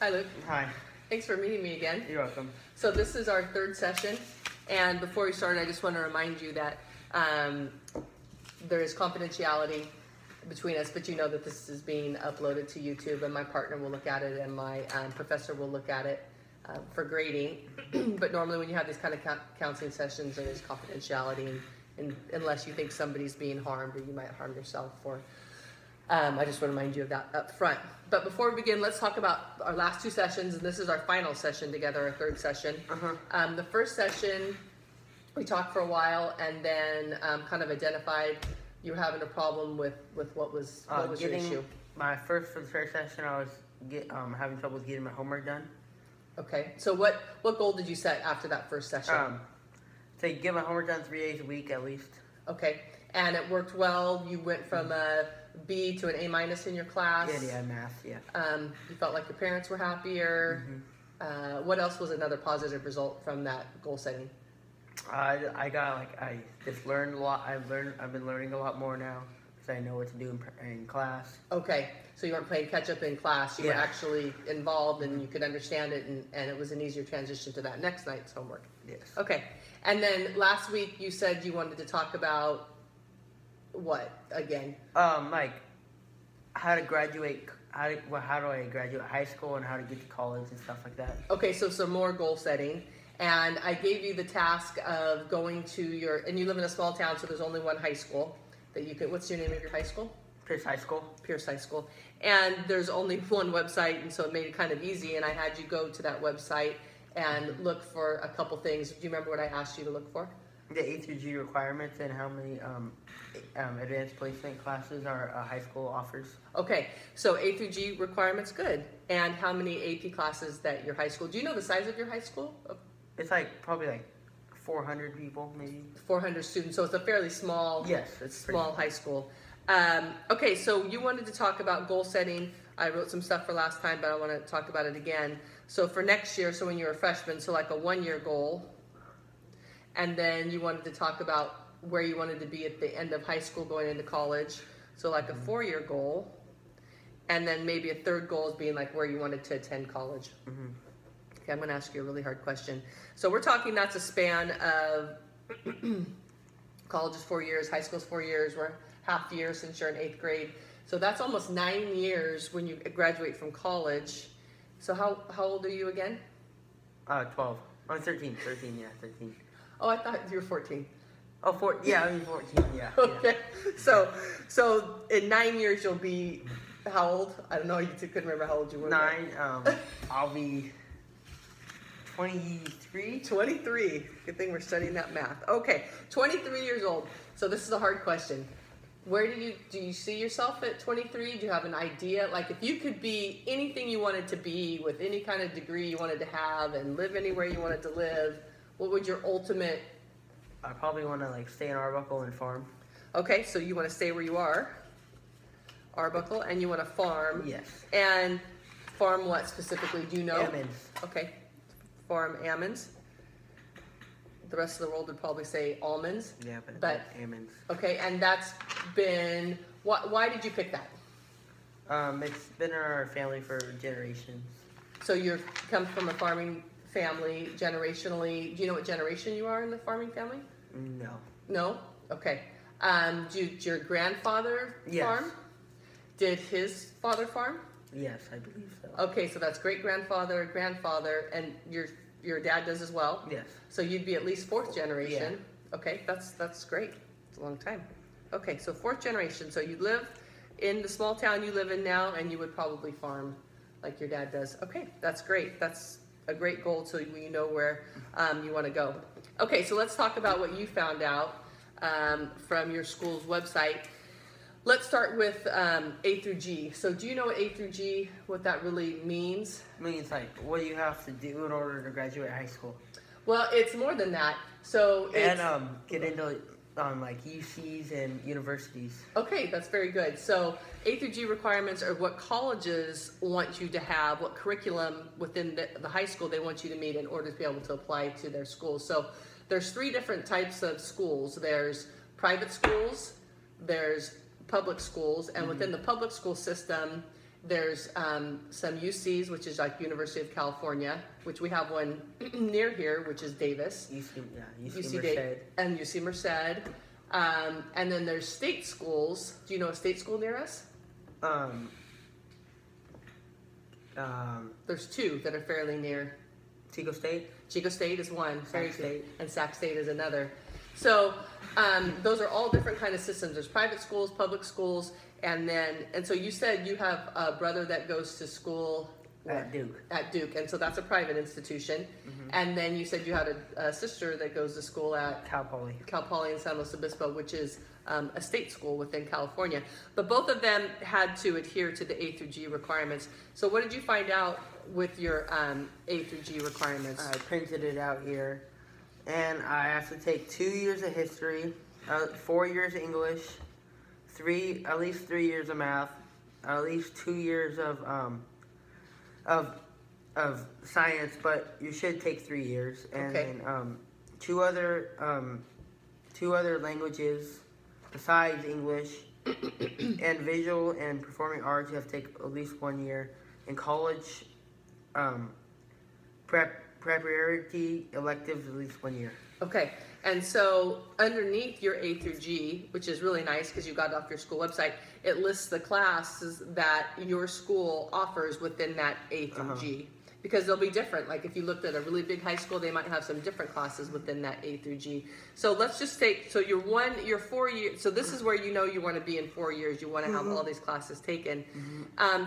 Hi, Luke. Hi. Thanks for meeting me again. You're welcome. So this is our third session, and before we start, I just want to remind you that there is confidentiality between us, but you know that this is being uploaded to YouTube, and my partner will look at it, and my professor will look at it for grading. But normally when you have these kind of counseling sessions, there is confidentiality, and unless you think somebody's being harmed or you might harm yourself, or I just want to remind you of that up front. But before we begin, let's talk about our last two sessions, and this is our final session together, our third session. The first session, we talked for a while, and then kind of identified you were having a problem with what was your issue. For the first session, I was having trouble with getting my homework done. Okay, so what goal did you set after that first session? To get my homework done 3 days a week at least. Okay, and it worked well. You went from a B to an A- in your class. Yeah, math, yeah. You felt like your parents were happier. What else was another positive result from that goal setting? I just learned a lot. I've been learning a lot more now because I know what to do in class. Okay, so you weren't playing catch up in class. You were actually involved, and you could understand it, and it was an easier transition to that next night's homework. Yes. Okay, and then last week you said you wanted to talk about what again? Like how to graduate. How do I graduate high school and how to get to college and stuff like that. Okay, so some more goal setting. And I gave you the task of going to and you live in a small town, so there's only one high school that you could, what's your name of your high school? Pierce High School. Pierce High School. And there's only one website, and so it made it kind of easy, and I had you go to that website and look for a couple things. Do you remember what I asked you to look for? The A through G requirements and how many advanced placement classes our high school offers. Okay, so A through G requirements, good. And how many AP classes that your high school, do you know the size of your high school? It's probably 400 people, maybe. 400 students, so it's a fairly small, it's small high school. Okay, so you wanted to talk about goal setting. I wrote some stuff for last time, but I want to talk about it again. So for next year, so when you're a freshman, so like a 1-year goal. And then you wanted to talk about where you wanted to be at the end of high school going into college. So like a 4-year goal. And then maybe a third goal is being like where you wanted to attend college. Okay, I'm going to ask you a really hard question. So we're talking that's a span of college is 4 years, high school is 4 years, we're half year since you're in 8th grade. So that's almost 9 years when you graduate from college. So how old are you again? 12. I'm 13, yeah, 13. Oh, I thought you were 14. Oh, yeah, I'm 14, yeah. Okay, yeah. So in 9 years you'll be how old? I don't know, you couldn't remember how old you were. 9, I'll be 23? 23. Good thing we're studying that math. Okay, 23 years old. So this is a hard question. Where do you see yourself at 23? Do you have an idea? Like if you could be anything you wanted to be with any kind of degree you wanted to have and live anywhere you wanted to live, what would your ultimate... I probably want to stay in Arbuckle and farm. Okay, so you want to stay where you are, Arbuckle, and you want to farm. Yes. And farm what specifically? Do you know? Almonds. Okay. Farm almonds. The rest of the world would probably say almonds. Yeah, but almonds. Okay, and that's been, why did you pick that? It's been in our family for generations. So you come from a farming family generationally. Do you know what generation you are in the farming family? No. No? Okay. Did your grandfather farm? Did his father farm? Yes, I believe so. Okay, so that's great-grandfather, grandfather, and your dad does as well? Yes. So you'd be at least 4th generation. Yeah. Okay, that's great. It's a long time. Okay, so 4th generation. So you live in the small town you live in now, and you would probably farm like your dad does. Okay, that's great. That's a great goal so you know where you want to go. Okay, so let's talk about what you found out from your school's website. Let's start with A through G. So do you know what A through G, what that really means? It means what you have to do in order to graduate high school. Well, it's more than that. So it's, and get into UCs and universities. Okay, that's very good. So A through G requirements are what colleges want you to have, what curriculum within the high school they want you to meet in order to be able to apply to their schools. So there's 3 different types of schools. There's private schools, there's public schools, and within the public school system, There's some UCs, which is like University of California, which we have one near here, which is Davis. UC Merced. And UC Merced. And then there's state schools. Do you know a state school near us? There's two that are fairly near. Chico State? Chico State is one. Sac State. And Sac State is another. So those are all different kind of systems. There's private schools, public schools, and so you said you have a brother that goes to school At Duke. At Duke, and so that's a private institution. Mm-hmm. And then you said you had a sister that goes to school at Cal Poly. Cal Poly in San Luis Obispo, which is a state school within California. But both of them had to adhere to the A through G requirements. So what did you find out with your A through G requirements? I printed it out here. And I have to take 2 years of history, 4 years of English, at least 3 years of math, at least 2 years of science, but you should take 3 years, and Okay. then two other languages besides English, and visual and performing arts. You have to take at least 1 year. In college, preparatory electives at least 1 year. Okay, and so underneath your A through G, which is really nice because you got it off your school website, it lists the classes that your school offers within that A through G. Because they'll be different. Like if you looked at a really big high school, they might have some different classes within that A through G. So let's just take, so your 4 years, so this is where you know you want to be in 4 years. You want to have all these classes taken.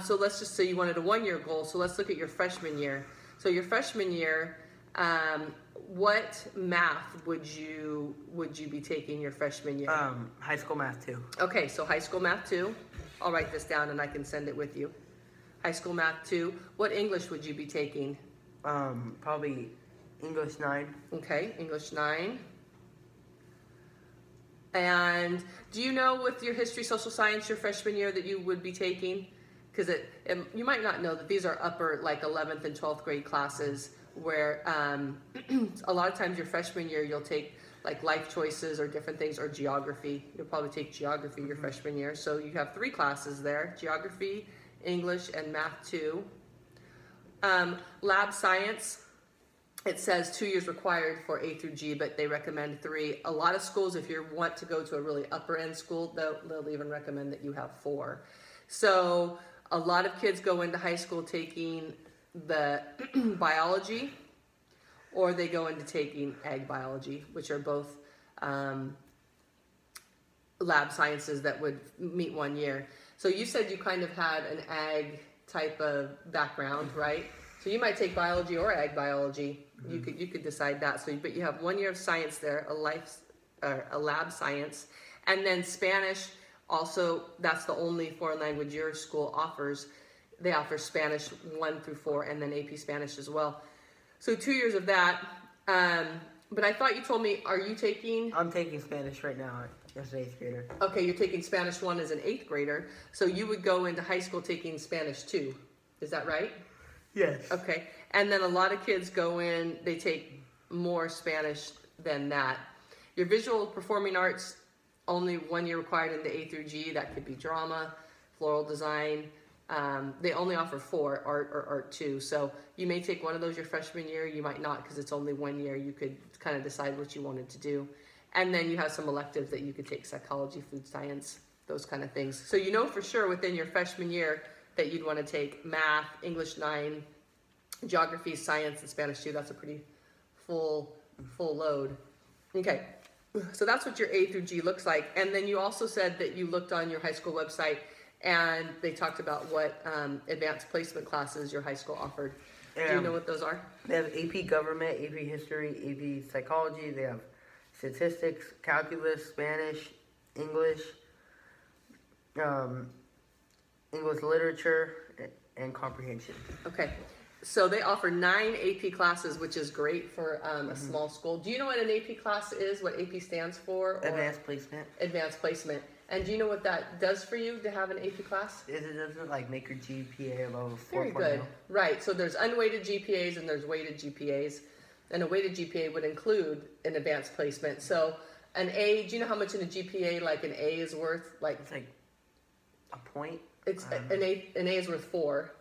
So let's just say you wanted a 1 year goal. So let's look at your freshman year. So your freshman year, what math would you be taking your freshman year? High school math 2. Okay, so high school math 2. I'll write this down and I can send it with you. High school math 2. What English would you be taking? Probably English 9. Okay, English 9. And do you know with your history, social science, your freshman year that you would be taking? Because you might not know that these are upper like 11th and 12th grade classes where a lot of times your freshman year you'll take like life choices or different things, or geography. You'll probably take geography your freshman year. So you have 3 classes there: geography, English, and math 2. Lab science, it says 2 years required for A through G, but they recommend 3. A lot of schools, if you want to go to a really upper end school, they'll even recommend that you have 4. So a lot of kids go into high school taking the biology, or they go into taking ag biology, which are both lab sciences that would meet 1 year. So you said you kind of had an ag type of background, right? So you might take biology or ag biology. You could decide that. So, but you have 1 year of science there, a lab science, and then Spanish. Also, that's the only foreign language your school offers. They offer Spanish 1 through 4, and then AP Spanish as well. So 2 years of that. But I thought you told me, are you taking? I'm taking Spanish right now as an 8th grader. Okay, you're taking Spanish 1 as an 8th grader. So you would go into high school taking Spanish 2. Is that right? Yes. Okay. And then a lot of kids go in, they take more Spanish than that. Your visual performing arts, only 1 year required in the A through G. That could be drama, floral design. They only offer 4, art or art 2. So you may take one of those your freshman year. You might not, because it's only 1 year. You could kind of decide what you wanted to do. And then you have some electives that you could take: psychology, food science, those kind of things. So you know for sure within your freshman year that you'd want to take math, English 9, geography, science, and Spanish 2. That's a pretty full load. Okay. So that's what your A through G looks like. And then you also said that you looked on your high school website and they talked about what advanced placement classes your high school offered. Do you know what those are? They have AP Government, AP History, AP Psychology. They have Statistics, Calculus, Spanish, English, English Literature, and Comprehension. Okay. So they offer 9 AP classes, which is great for a small school. Do you know what an AP class is, what AP stands for? Advanced Placement. Advanced Placement. And do you know what that does for you to have an AP class? It doesn't like make your GPA above 4.0. Very good. Right. So there's unweighted GPAs and there's weighted GPAs. And a weighted GPA would include an advanced placement. So an A, do you know how much in a GPA like an A is worth? Like it's like a point. It's an A is worth 4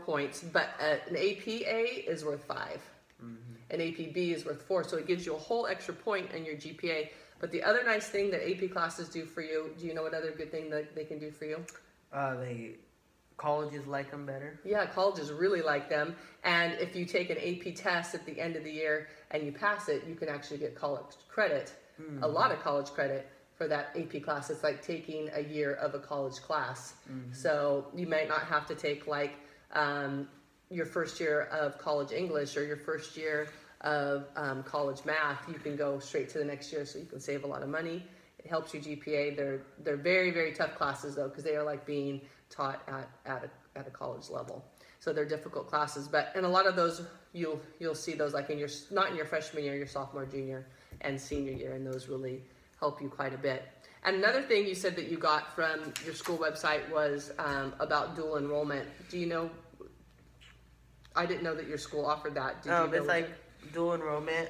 points, but an APA is worth 5. An APB is worth 4, so it gives you a whole extra point in your GPA. But the other nice thing that AP classes do for you, do you know what other good thing that they can do for you? Colleges like them better. Yeah, colleges really like them. And if you take an AP test at the end of the year and you pass it, you can actually get college credit, a lot of college credit for that AP class. It's like taking a year of a college class. So you might not have to take like your first year of college English or your first year of college math. You can go straight to the next year, so you can save a lot of money. It helps your GPA. They're very, very tough classes though, because they are like being taught at a college level. So they're difficult classes, and a lot of those you'll see those like not in your freshman year, your sophomore, junior, and senior year, and those really help you quite a bit. And another thing you said that you got from your school website was about dual enrollment. Do you know? I didn't know that your school offered that. Did you know it's like dual enrollment.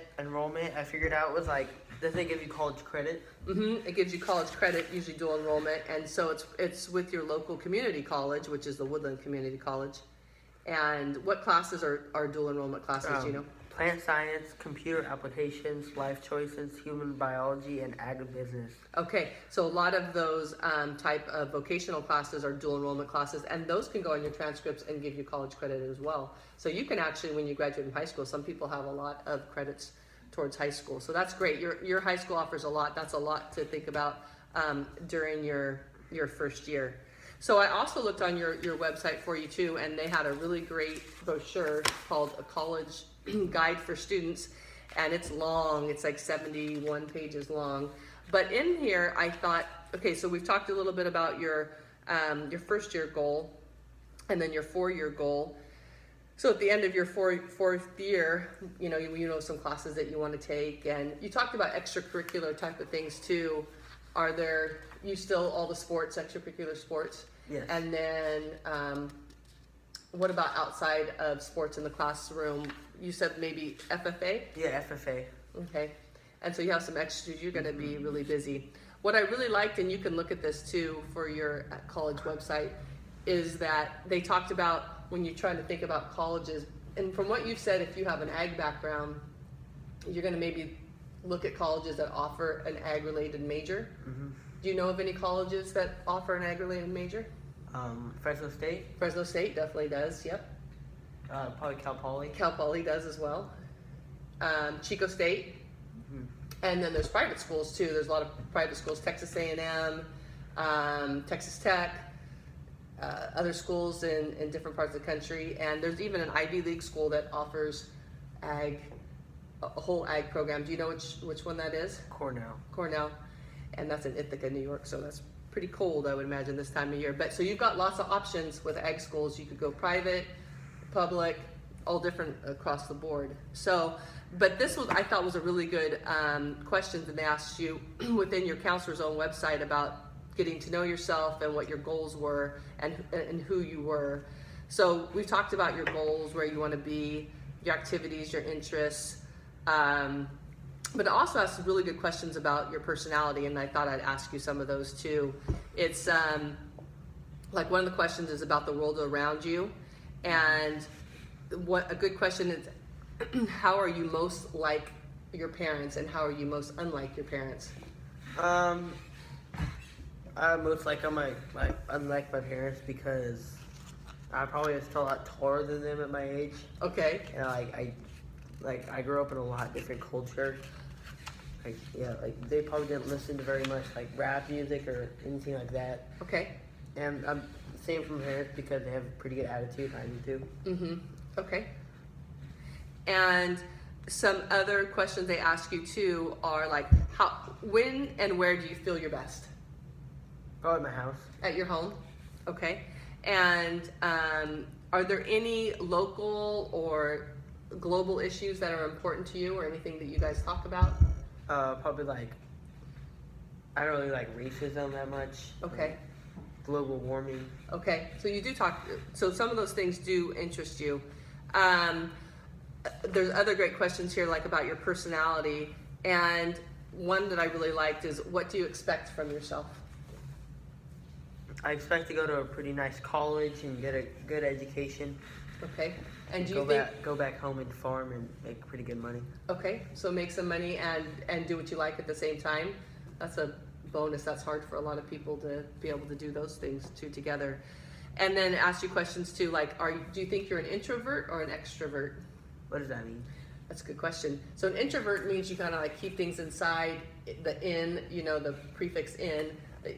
I figured out was like, does it give you college credit? It gives you college credit, usually dual enrollment, and so it's with your local community college, which is the Woodland Community College. And what classes are dual enrollment classes? Do you know? Plant science, computer applications, life choices, human biology, and agribusiness. Okay, so a lot of those type of vocational classes are dual enrollment classes, and those can go on your transcripts and give you college credit as well. So you can actually, when you graduate from high school, some people have a lot of credits towards high school. So that's great. Your high school offers a lot. That's a lot to think about during your first year. So I also looked on your website for you too, and they had a really great brochure called A College Guide for Students, and it's long. It's like 71 pages long. But in here, I thought, okay, so we've talked a little bit about your first year goal, and then your 4-year goal. So at the end of your fourth year, you know some classes that you want to take, and you talked about extracurricular type of things too. Are there all the sports, extracurricular sports? Yes. And then what about outside of sports in the classroom? You said maybe FFA? Yeah, FFA. Okay. And so you have some extras. You're going to be really busy. What I really liked, and you can look at this too for your college website, is that they talked about when you're trying to think about colleges, and from what you've said, if you have an ag background, you're going to maybe look at colleges that offer an ag-related major. Do you know of any colleges that offer an ag-related major? Fresno State. Fresno State definitely does, yep. Probably Cal Poly. Cal Poly does as well. Chico State. And then there's private schools too. There's a lot of private schools, Texas A&M, Texas Tech, other schools in different parts of the country. And there's even an Ivy League school that offers ag, a whole ag program. Do you know which one that is? Cornell. And that's in Ithaca, New York, so that's pretty cold, I would imagine, this time of year. But so you've got lots of options with ag schools. You could go private, public, all different across the board. So, but this I thought was a really good question that they asked you within your counselor's own website about getting to know yourself and what your goals were and who you were. So we talked about your goals, where you want to be, your activities, your interests. But it also asks really good questions about your personality, and I thought I'd ask you some of those too. It's like one of the questions is about the world around you, and what a good question is, how are you most like your parents, and how are you most unlike your parents? I'm most like unlike my parents because I probably was still a lot taller than them at my age. Okay. And I grew up in a lot different culture. They probably didn't listen to very much like rap music or anything like that. Okay. And I'm same from parents because they have a pretty good attitude. I do too. Okay. And some other questions they ask you too are like, when and where do you feel your best? Oh, at my house. At your home? Okay. And are there any local or global issues that are important to you, or anything that you guys talk about? Probably I don't really like racism that much. Okay. Global warming. Okay, so you do talk, so some of those things do interest you. There's other great questions here, like about your personality, and one that I really liked is, what do you expect from yourself? I expect to go to a pretty nice college and get a good education. Okay. And do you go back home and farm and make pretty good money. Okay, so make some money and do what you like at the same time. That's a bonus. That's hard for a lot of people to be able to do those things two together. And then ask you questions too, like, do you think you're an introvert or an extrovert? What does that mean? That's a good question. So an introvert means you kind of like keep things inside, the in, you know, the prefix in,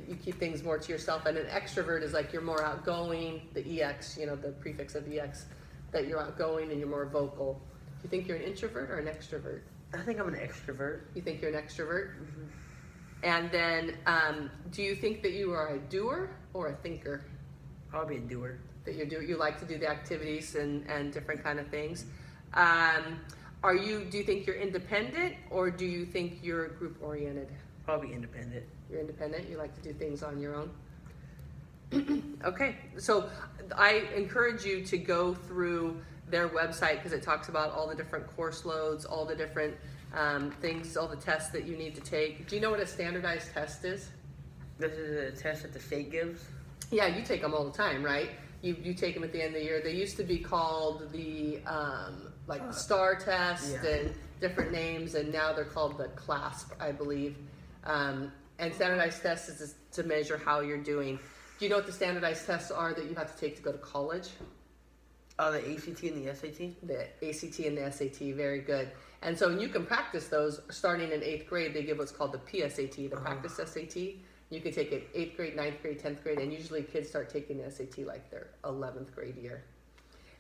you keep things more to yourself. And an extrovert is like you're more outgoing, the EX, you know, the prefix of EX, that you're outgoing and you're more vocal. Do you think you're an introvert or an extrovert? I think I'm an extrovert. You think you're an extrovert? Mm-hmm. And then, do you think that you are a doer or a thinker? Probably a doer. That you like to do the activities and different kind of things. Do you think you're independent or do you think you're group oriented? Probably independent. You're independent, you like to do things on your own? Okay, so I encourage you to go through their website because it talks about all the different course loads, all the different things, all the tests that you need to take. Do you know what a standardized test is? This is a test that the state gives? Yeah, you take them all the time, right? You take them at the end of the year. They used to be called the STAR test and different names, and now they're called the CLASP, I believe. And standardized tests is to measure how you're doing. Do you know what the standardized tests are that you have to take to go to college? Oh, the ACT and the SAT? The ACT and the SAT, very good. And so you can practice those starting in 8th grade. They give what's called the PSAT, the practice SAT. You can take it 8th grade, 9th grade, 10th grade, and usually kids start taking the SAT like their 11th grade year.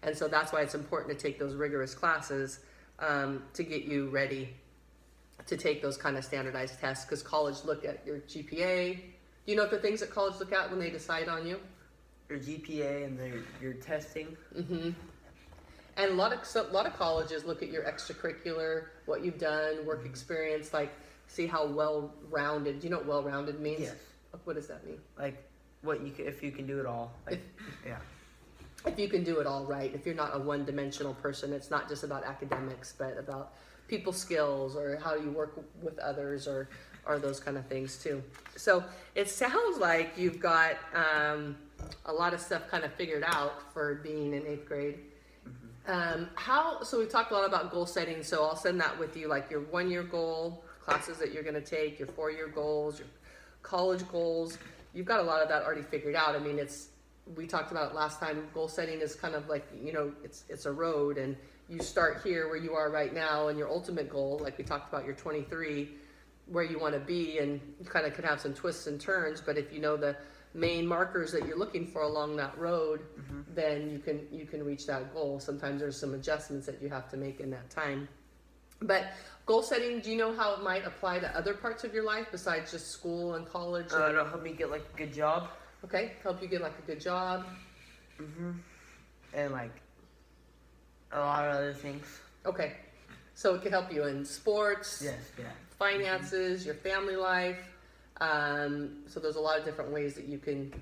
And so that's why it's important to take those rigorous classes to get you ready to take those kind of standardized tests, because college look at your GPA. Do you know what the things that college look at when they decide on you? Your GPA and your testing. Mm-hmm. And a lot of colleges look at your extracurricular, what you've done, work experience, like see how well-rounded. Do you know what well-rounded means? Yes. What does that mean? Like if you can do it all. Like, yeah. If you can do it all right, if you're not a one-dimensional person, it's not just about academics, but about people skills or how you work with others or those kind of things too. So it sounds like you've got a lot of stuff kind of figured out for being in 8th grade. So we've talked a lot about goal setting, so I'll send that with you, like your 1-year goal, classes that you're going to take, your 4-year goals, your college goals. You've got a lot of that already figured out. I mean, we talked about it last time. Goal setting is kind of like, you know, it's a road, and you start here where you are right now, and your ultimate goal, like we talked about your 23, where you want to be, and you kind of could have some twists and turns, but if you know the main markers that you're looking for along that road, then you can reach that goal. Sometimes there's some adjustments that you have to make in that time. But goal setting, do you know how it might apply to other parts of your life besides just school and college? It'll help me get like a good job. Okay, help you get like a good job. And like a lot of other things. Okay, so it can help you in sports, Yes, yeah. finances, your family life. So there's a lot of different ways that you can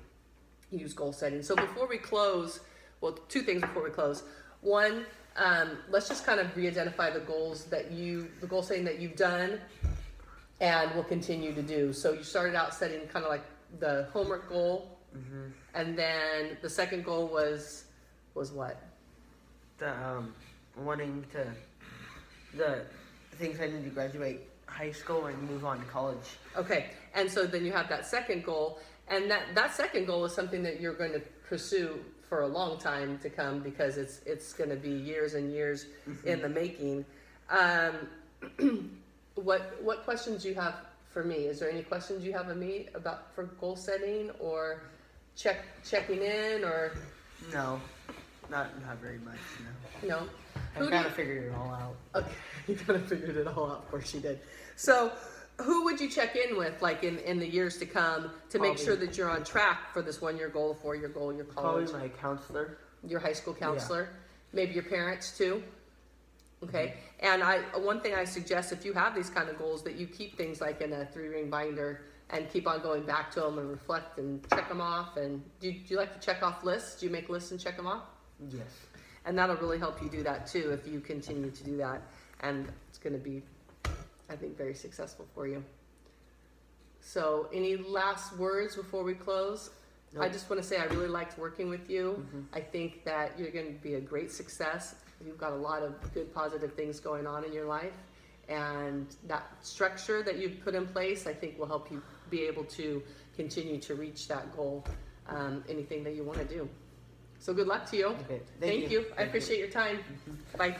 use goal setting. So before we close, well, 2 things before we close. One, let's just kind of re-identify the goal setting that you've done and will continue to do. So you started out setting kind of like the homework goal, and then the second goal was what? The wanting to the things I need to graduate high school and move on to college. Okay, and so then you have that second goal, and that second goal is something that you're going to pursue for a long time to come, because it's going to be years and years in the making. What questions do you have for me? Is there any questions you have of me for goal setting or checking in or? No, not very much. No. No. I kind of figured it all out. Okay, you kind of figured it all out. Of course you did. So, who would you check in with, like in the years to come, to make sure that you're on track for this 1-year goal, 4-year goal, your college? Probably my counselor. Your high school counselor. Yeah. Maybe your parents too. Okay. And one thing I suggest, if you have these kind of goals, that you keep things like in a 3-ring binder and keep on going back to them and reflect and check them off. And do you like to check off lists? Do you make lists and check them off? Yes. And that'll really help you do that too if you continue to do that. And it's going to be, I think, very successful for you. So any last words before we close? Nope. I just want to say I really liked working with you. I think that you're going to be a great success. You've got a lot of good positive things going on in your life, and that structure that you've put in place I think will help you be able to continue to reach that goal, anything that you want to do. So good luck to you. Okay. Thank you. I Thank appreciate your time. Bye.